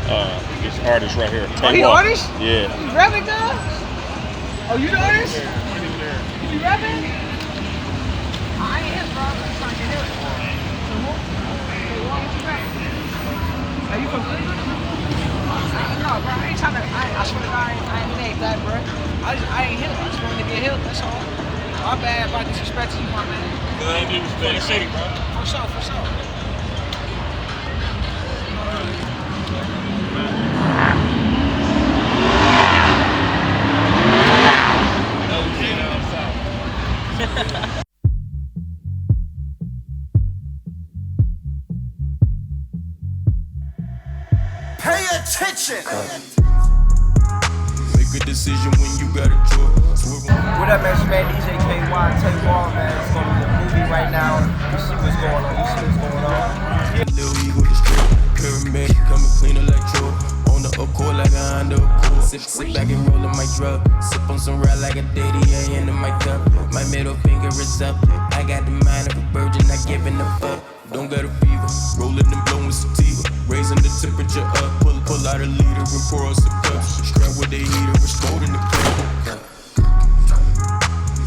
This artist right here. Oh, he the artist? Yeah. You rapping, girl? Oh, you the artist? You be rapping? I ain't him, bro. I'm trying to get him. Why would you rap? Are you from Cleveland? No, bro. I ain't trying to. I swear to God, I ain't made that, bro. I ain't him. I just wanted to get him. That's all. My bad if I disrespected you, my man. I ain't disrespect the city, bro. For sure, for sure. Pay attention. Make a decision when you got a choice. What up, man? It's your man DJ KY. Tell you all, man, it's gonna be a movie right now. You see what's going on. You see what's going on. Little ego district, pyramid, coming clean electro. On the accord like a Honda Accord. Sit back and roll in my drug. Sip on some ride like a daddy, yeah, into my cup. My middle finger is up. I got the mind of a virgin, not giving a fuck. Don't got a fever, rolling and blowing sativa. Raising the temperature up, pull out a liter and pour us a cup. Strap with the heater, it's cold in the cup.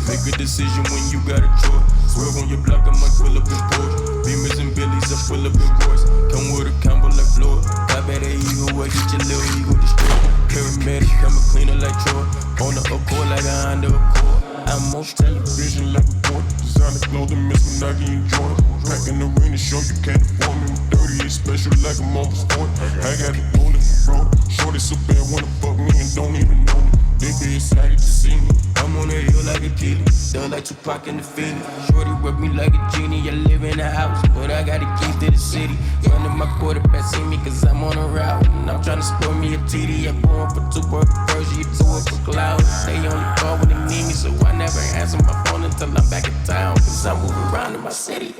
Make a decision when you got a choice. Swerve on your block, I might pull up in Porsche. Beamers and Billies, I pull up in Royce. Come with a combo like Floyd. I bet a eagle, I get your little ego destroyed. Paramedic, coming cleaner like Troy. On the Accord like a Honda Accord. I'm on television like a boy. Designer clothing, Miss Minagi and Jordan. Pack in the arena, show you can't afford me. 30 is special like I'm on sport. I got it rolling for road. Shorty so bad, wanna fuck me and don't even know me. They be excited to see me. I'm on the hill like a Billie, still like Tupac in the Philly. Shorty work me like a Jeane, I live in a house, but I got the keys to the city. Running my quarterback see me cause I'm on a route. And I'm tryna score me a TD, I'm going for 2 burger first, you 2 up for cloud. They only call when they need me, so I never answer my phone until I'm back in town. Cause I move around in my city.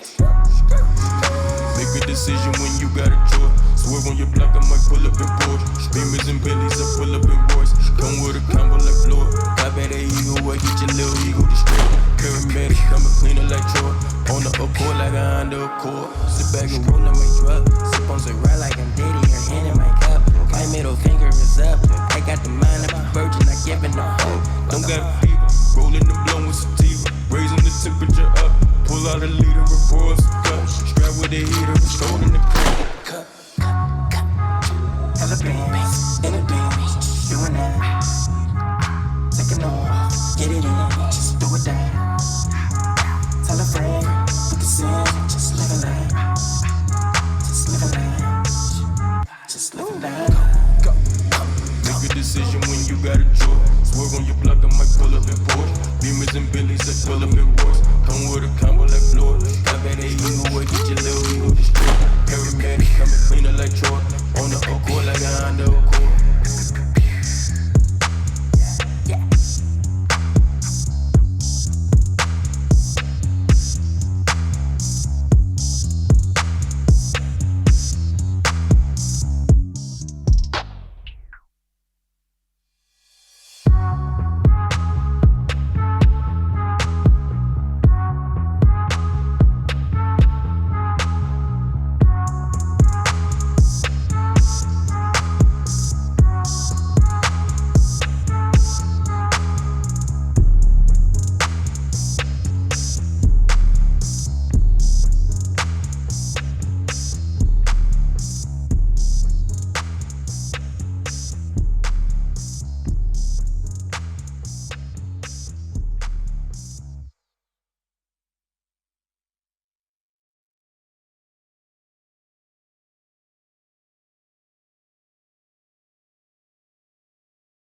Make a decision when you got a choice. Swerve on your block, I might pull up in Porsche. Beamers and Billies, I pull up in Royce. Come with a combo like Floyd. I bet a eagle, I get your little ego destroyed. Paramedic, coming cleaner like Troy. On the Accord like a Honda Accord. Sit back and roll on my drug. Sip on some ride like I'm Diddy, her hand in my cup. My middle finger is up. I got the mind of a virgin, not giving a fuck. Don't got a fever, rolling the blow with sativa. Raising the temperature up. Pull out a liter and pour us a cup. Strap with the heater, it's cold in